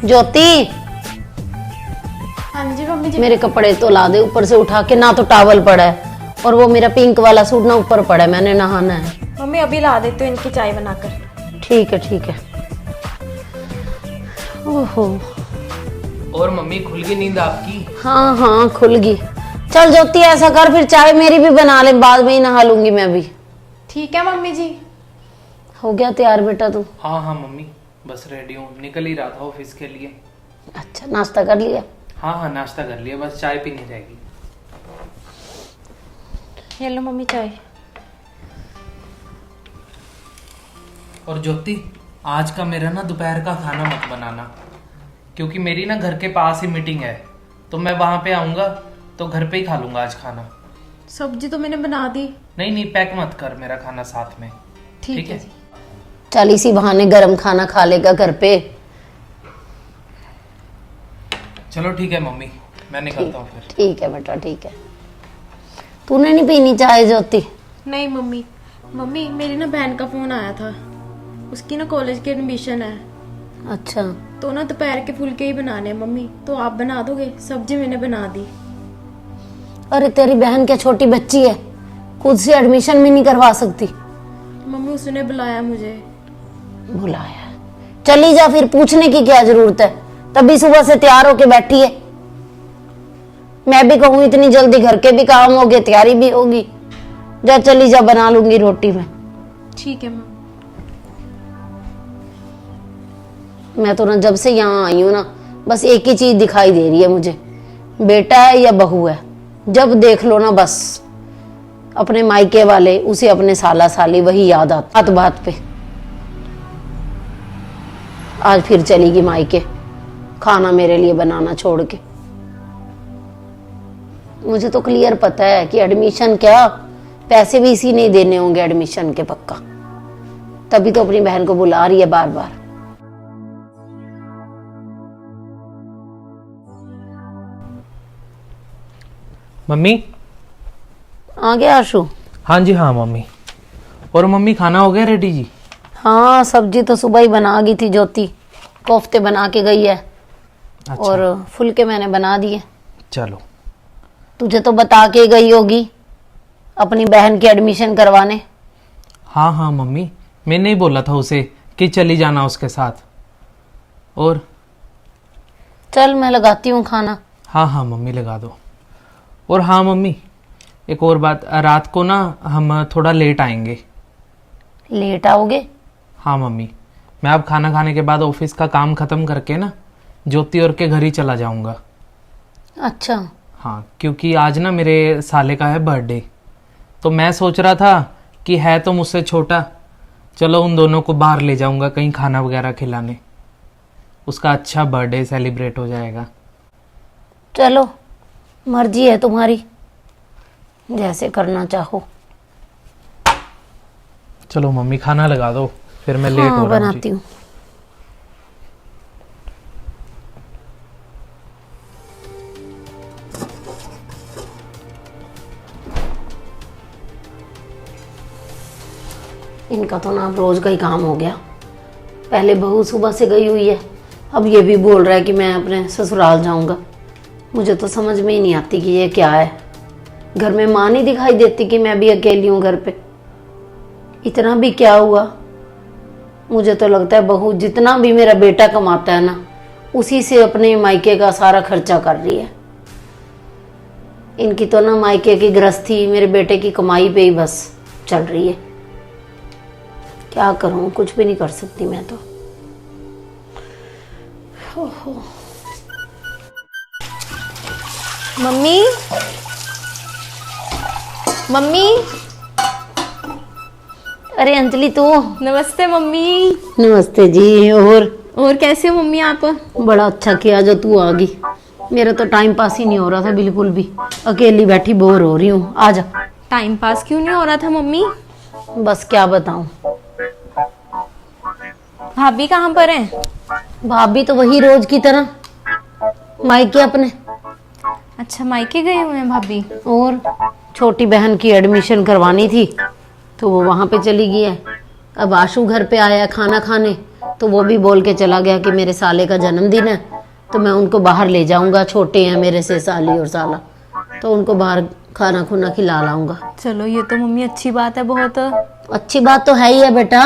ज्योति, हाँ जी मम्मी जी। मेरे कपड़े तो ला दे ऊपर से उठा के, ना तो टॉवल पड़ा है और वो मेरा पिंक वाला सूट ना ऊपर पड़ा है, मैंने नहाना है। मम्मी अभी ला देती हूँ इनकी चाय बनाकर। ठीक है ठीक है। ओहो, और मम्मी खुल गई नींद आपकी? हाँ हाँ खुल गई। चल ज्योति ऐसा कर, फिर चाय मेरी भी बना ले, बाद में ही नहा लूंगी मैं भी। ठीक है मम्मी जी। हो गया तैयार बेटा तू? हाँ हाँ मम्मी, बस रेडी हूँ, निकल ही रहा था ऑफिस के लिए। अच्छा, नाश्ता कर लिया? हाँ हाँ नाश्ता कर लिया, बस चाय पीनी रहेगी। ये लो मम्मी चाय। और ज्योति, आज का मेरा ना दोपहर का खाना मत बनाना, क्योंकि मेरी ना घर के पास ही मीटिंग है, तो मैं वहां पे आऊंगा तो घर पे ही खा लूंगा आज खाना। सब्जी तो मैंने बना दी। नहीं नहीं, पैक मत कर मेरा खाना साथ में। ठीक है जी। चल इसी बहाने गरम खाना खा लेगा घर पे। चलो ठीक है मम्मी, मैं निकलता हूँ फिर। ठीक है बेटा ठीक है। तूने नहीं पीनी चाय ज्योति? नहीं मम्मी, मम्मी मेरी ना बहन का फोन आया था, उसकी ना कॉलेज की एडमिशन है, अच्छा, तो ना दोपहर के फुलके ही बनाने हैं मम्मी, तो आप बना दोगे? सब्जी मैंने बना दी। अरे तेरी बहन क्या छोटी बच्ची है, खुद से एडमिशन भी नहीं करवा सकती? मम्मी उसने बुलाया मुझे। बुलाया? चली जा फिर, पूछने की क्या जरूरत है, तभी सुबह से तैयार होके बैठी है। मैं भी कहूँ इतनी जल्दी घर के भी काम हो गए, तैयारी भी होगी। जा चली जा, बना लूंगी रोटी में। ठीक है मम्मी। मैं तो ना जब से यहाँ आई हूँ ना, बस एक ही चीज दिखाई दे रही है मुझे, बेटा है या बहू है। जब देख लो ना बस अपने मायके वाले, उसे अपने साला साली वही याद आता बात बात पे। आज फिर चलेगी मायके, खाना मेरे लिए बनाना छोड़ के। मुझे तो क्लियर पता है कि एडमिशन क्या, पैसे भी इसी नहीं देने होंगे एडमिशन के पक्का, तभी तो अपनी बहन को बुला रही है बार बार। मम्मी आ गया आशु? हाँ जी हाँ मम्मी। और मम्मी खाना हो गया रेडी जी? हाँ, सब्जी तो सुबह ही बना गई थी ज्योति, कोफ्ते बना के गई है। अच्छा। और फुलके मैंने बना दिए। चलो। तुझे तो बता के गई होगी अपनी बहन की एडमिशन करवाने। हाँ हाँ मम्मी, मैंने ही बोला था उसे कि चली जाना उसके साथ। और चल मैं लगाती हूँ खाना। हाँ हाँ मम्मी लगा दो। और हाँ मम्मी, एक और बात, रात को ना हम थोड़ा लेट आएंगे। लेट आओगे? हाँ मम्मी, मैं अब खाना खाने के बाद ऑफिस का काम खत्म करके ना ज्योति और के घर ही चला जाऊंगा। अच्छा। हाँ, क्योंकि आज ना मेरे साले का है बर्थडे, तो मैं सोच रहा था कि है तो मुझसे छोटा, चलो उन दोनों को बाहर ले जाऊंगा कहीं खाना वगैरह खिलाने, उसका अच्छा बर्थडे सेलिब्रेट हो जाएगा। चलो मर्जी है तुम्हारी, जैसे करना चाहो। चलो मम्मी खाना लगा दो, फिर मैं लेट हो रहा हूँ। बनाती हूँ। इनका तो ना अब रोज का ही काम हो गया। पहले बहू सुबह से गई हुई है, अब ये भी बोल रहा है कि मैं अपने ससुराल जाऊंगा। मुझे तो समझ में ही नहीं आती कि ये क्या है। घर में माँ नहीं दिखाई देती कि मैं भी अकेली हूँ घर पे। इतना भी क्या हुआ, मुझे तो लगता है बहू जितना भी मेरा बेटा कमाता है ना, उसी से अपने मायके का सारा खर्चा कर रही है। इनकी तो ना मायके की गृहस्थी मेरे बेटे की कमाई पे ही बस चल रही है। क्या करूं, कुछ भी नहीं कर सकती मैं तो। ओहो। Mummy, mummy. अरे अंजलि तू? नमस्ते मम्मी। नमस्ते जी। और कैसे हो मम्मी आप? बड़ा अच्छा किया जो तू आ गई, मेरा तो टाइम पास ही नहीं हो रहा था बिल्कुल भी, अकेली बैठी बोर हो रही हूँ। आ जा। टाइम पास क्यों नहीं हो रहा था मम्मी? बस क्या बताऊं। भाभी कहाँ पर हैं? भाभी तो वही रोज की तरह मायके अपने। अच्छा, मायके गए हुए हैं भाभी। और छोटी बहन की एडमिशन करवानी थी तो वो वहां पे चली गई है। अब आशु घर पे आया खाना खाने तो वो भी बोल के चला गया कि मेरे साले का जन्मदिन है तो मैं उनको बाहर ले जाऊंगा, छोटे हैं मेरे से साली और साला, तो उनको बाहर खाना खुना खिला लाऊंगा। चलो ये तो मम्मी अच्छी बात है बहुत। अच्छी बात तो है ही है बेटा,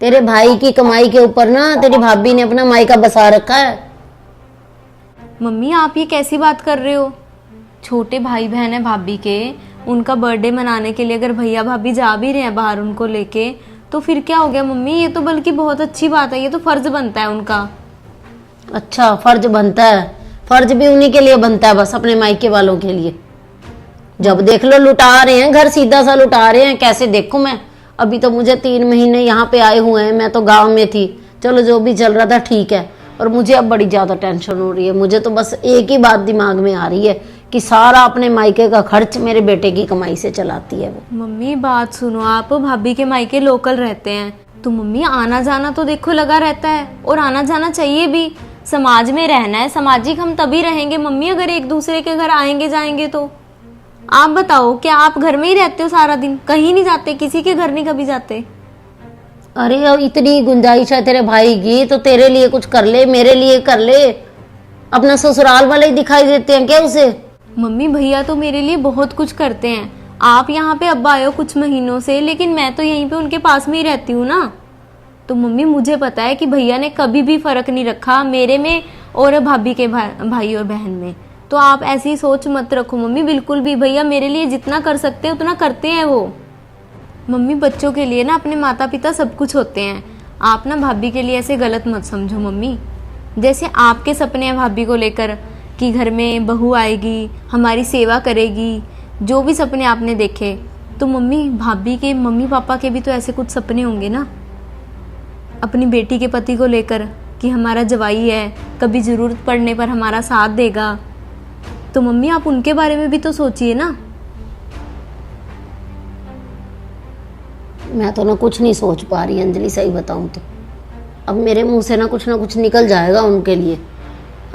तेरे भाई की कमाई के ऊपर ना तेरी भाभी ने अपना मायका बसा रखा है। मम्मी आप ये कैसी बात कर रहे हो? छोटे भाई बहन है भाभी के, उनका बर्थडे मनाने के लिए अगर भैया भाभी जा भी रहे हैं बाहर उनको लेके, तो फिर क्या हो गया मम्मी? ये तो बल्कि बहुत अच्छी बात है, ये तो फर्ज बनता है उनका। अच्छा फर्ज बनता है? फर्ज भी उन्हीं के लिए बनता है, बस अपने मायके वालों के लिए। जब देख लो लुटा रहे हैं घर, सीधा सा लुटा रहे हैं। कैसे देखूं मैं? अभी तो मुझे 3 महीने यहाँ पे आए हुए हैं, मैं तो गांव में थी। चलो जो भी चल रहा था ठीक है, और मुझे अब बड़ी ज्यादा टेंशन हो रही है। मुझे तो बस एक ही बात दिमाग में आ रही है कि सारा अपने मायके का खर्च मेरे बेटे की कमाई से चलाती है वो। मम्मी बात सुनो, आप भाभी के मायके लोकल रहते हैं तो मम्मी आना जाना तो देखो लगा रहता है, और आना जाना चाहिए भी। समाज में रहना है, सामाजिक हम तभी रहेंगे मम्मी अगर एक दूसरे के घर आएंगे जाएंगे तो। आप बताओ, क्या आप घर में ही रहते हो सारा दिन, कहीं नहीं जाते, किसी के घर नहीं कभी जाते? अरे अब इतनी गुंजाइश है तेरे भाई की तो तेरे लिए कुछ कर ले, मेरे लिए कर ले। अपना ससुराल वाले ही दिखाई देते हैं क्या उसे? मम्मी भैया तो मेरे लिए बहुत कुछ करते हैं। आप यहाँ पे अब आए हो कुछ महीनों से, लेकिन मैं तो यहीं पे उनके पास में ही रहती हूँ ना। तो मम्मी मुझे पता है कि भैया ने कभी भी फर्क नहीं रखा मेरे में और भाभी के भाई और बहन में। तो आप ऐसी सोच मत रखो मम्मी बिल्कुल भी। भैया मेरे लिए जितना कर सकते हैं उतना करते हैं वो। मम्मी बच्चों के लिए ना अपने माता पिता सब कुछ होते हैं। आप ना भाभी के लिए ऐसे गलत मत समझो मम्मी। जैसे आपके सपने हैं भाभी को लेकर कि घर में बहू आएगी, हमारी सेवा करेगी, जो भी सपने आपने देखे, तो मम्मी भाभी के मम्मी पापा के भी तो ऐसे कुछ सपने होंगे ना अपनी बेटी के पति को लेकर कि हमारा जवाई है, कभी ज़रूरत पड़ने पर हमारा साथ देगा। तो मम्मी आप उनके बारे में भी तो सोचिए ना। मैं तो ना कुछ नहीं सोच पा रही अंजलि, सही बताऊं तो। अब मेरे मुंह से ना कुछ निकल जाएगा उनके लिए।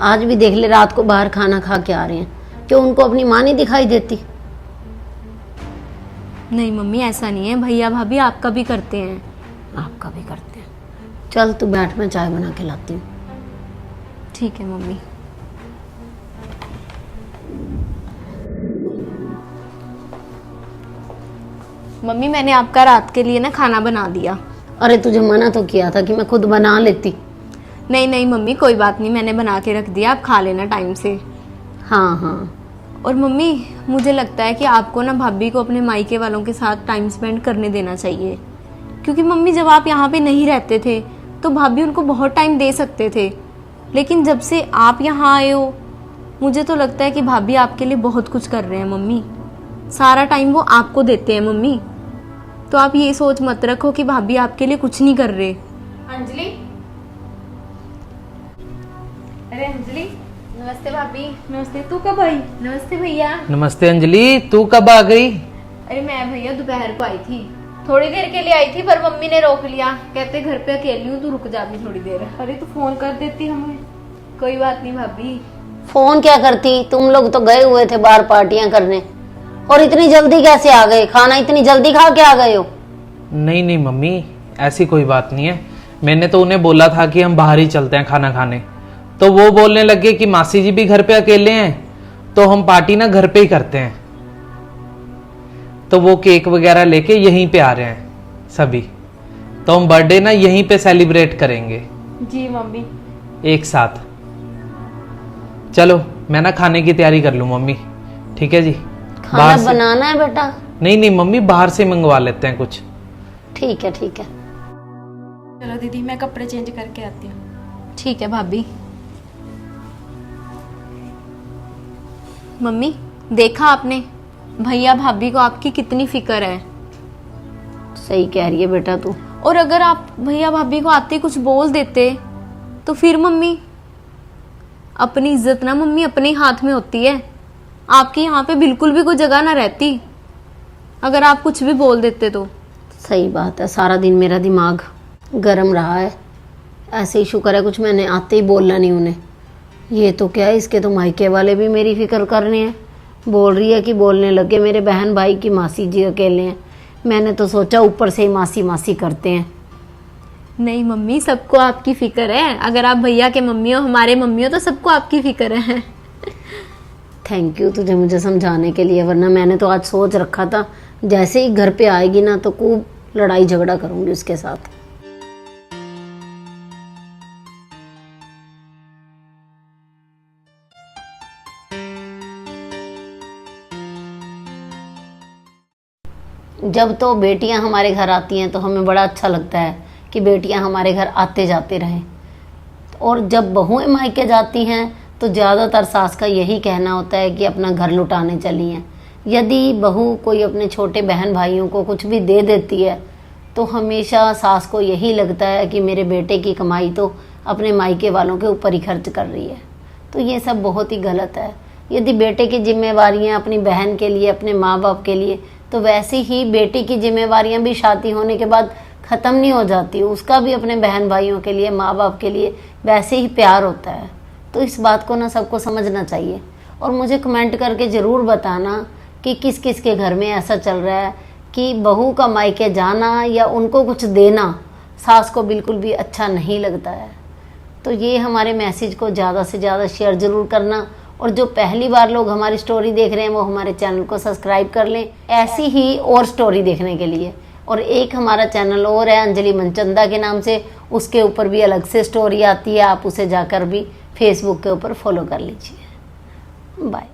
आज भी देख ले, रात को बाहर खाना खा के आ रहे हैं। क्यों उनको अपनी माँ नहीं दिखाई देती? नहीं मम्मी ऐसा नहीं है, भैया भाभी आपका भी करते हैं। आपका भी करते हैं। चल तू बैठ, मैं चाय बना के लाती हूँ। ठीक है मम्मी। मम्मी मैंने आपका रात के लिए ना खाना बना दिया। अरे तुझे मना तो किया था कि मैं खुद बना लेती। नहीं नहीं मम्मी कोई बात नहीं, मैंने बना के रख दिया, आप खा लेना टाइम से। हाँ हाँ। और मम्मी मुझे लगता है कि आपको ना भाभी को अपने मायके वालों के साथ टाइम स्पेंड करने देना चाहिए। क्योंकि मम्मी जब आप यहाँ पे नहीं रहते थे तो भाभी उनको बहुत टाइम दे सकते थे, लेकिन जब से आप यहाँ आए हो मुझे तो लगता है कि भाभी आपके लिए बहुत कुछ कर रहे हैं मम्मी। सारा टाइम वो आपको देते हैं मम्मी। तो आप ये सोच मत रखो कि भाभी आपके लिए कुछ नहीं कर रहे। अंजलि, अरे अंजलि। नमस्ते भाभी। नमस्ते। तू कब आई? नमस्ते भैया। नमस्ते अंजलि, तू कब आ गई? अरे मैं भैया दोपहर को आई थी, थोड़ी देर के लिए आई थी, पर मम्मी ने रोक लिया, कहते घर पे अकेली हूँ, तू रुक जा भी थोड़ी देर। अरे तू फोन कर देती हमें। कोई बात नहीं भाभी। फोन क्या करती, तुम लोग तो गए हुए थे बाहर पार्टियां करने, और इतनी जल्दी कैसे आ गए? खाना इतनी जल्दी खा के आ गए हो? नहीं नहीं मम्मी, ऐसी कोई बात नहीं है। मैंने तो उन्हें बोला था कि हम बाहर ही चलते हैं खाना खाने, तो वो बोलने लगे कि मासी जी भी घर पे अकेले हैं तो हम पार्टी ना घर पे ही करते हैं। तो वो केक वगैरह लेके यहीं पे आ रहे हैं सभी, तो हम बर्थडे ना यहीं पे सेलिब्रेट करेंगे। जी मम्मी। एक साथ। चलो मैं ना खाने की तैयारी कर लूँ मम्मी, ठीक है जी? खाना बनाना है बेटा? नहीं नहीं मम्मी, बाहर से मंगवा लेते हैं कुछ। ठीक है ठीक है। चलो दीदी मैं कपड़े चेंज करके आती हूँ। ठीक है भाभी। मम्मी देखा आपने, भैया भाभी को आपकी कितनी फिक्र है। सही कह रही है बेटा तू। और अगर आप भैया भाभी को आते कुछ बोल देते तो फिर मम्मी, अपनी इज्जत ना मम्मी अपने हाथ में होती है। आपकी यहाँ पे बिल्कुल भी कोई जगह ना रहती अगर आप कुछ भी बोल देते तो। सही बात है, सारा दिन मेरा दिमाग गर्म रहा है। ऐसे ही शुक्र है कुछ मैंने आते ही बोलना नहीं उन्हें। ये तो क्या है, इसके तो मायके वाले भी मेरी फिक्र करने हैं। बोल रही है कि बोलने लगे मेरे बहन भाई की मासी जी अकेले हैं। मैंने तो सोचा ऊपर से ही मासी मासी करते हैं। नहीं मम्मी, सबको आपकी फिक्र है। अगर आप भैया के मम्मी हो, हमारे मम्मी हो, तो सबको आपकी फिक्र है। थैंक यू तुझे मुझे समझाने के लिए, वरना मैंने तो आज सोच रखा था जैसे ही घर पे आएगी ना तो खूब लड़ाई झगड़ा करूंगी उसके साथ। जब तो बेटियां हमारे घर आती हैं तो हमें बड़ा अच्छा लगता है कि बेटियां हमारे घर आते जाते रहें, और जब बहुएं मायके जाती हैं तो ज़्यादातर सास का यही कहना होता है कि अपना घर लुटाने चली हैं। यदि बहू कोई अपने छोटे बहन भाइयों को कुछ भी दे देती है तो हमेशा सास को यही लगता है कि मेरे बेटे की कमाई तो अपने मायके वालों के ऊपर ही खर्च कर रही है। तो ये सब बहुत ही गलत है। यदि बेटे की जिम्मेवारियां अपनी बहन के लिए, अपने माँ बाप के लिए, तो वैसे ही बेटी की जिम्मेवारियां भी शादी होने के बाद ख़त्म नहीं हो जाती। उसका भी अपने बहन भाइयों के लिए, माँ बाप के लिए वैसे ही प्यार होता है। तो इस बात को ना सबको समझना चाहिए। और मुझे कमेंट करके ज़रूर बताना कि किस किस के घर में ऐसा चल रहा है कि बहू का मायके जाना या उनको कुछ देना सास को बिल्कुल भी अच्छा नहीं लगता है। तो ये हमारे मैसेज को ज़्यादा से ज़्यादा शेयर ज़रूर करना, और जो पहली बार लोग हमारी स्टोरी देख रहे हैं वो हमारे चैनल को सब्सक्राइब कर लें ऐसी ही और स्टोरी देखने के लिए। और एक हमारा चैनल और है अंजलि मनचंदा के नाम से, उसके ऊपर भी अलग से स्टोरी आती है, आप उसे जाकर भी फेसबुक के ऊपर फॉलो कर लीजिए। बाय।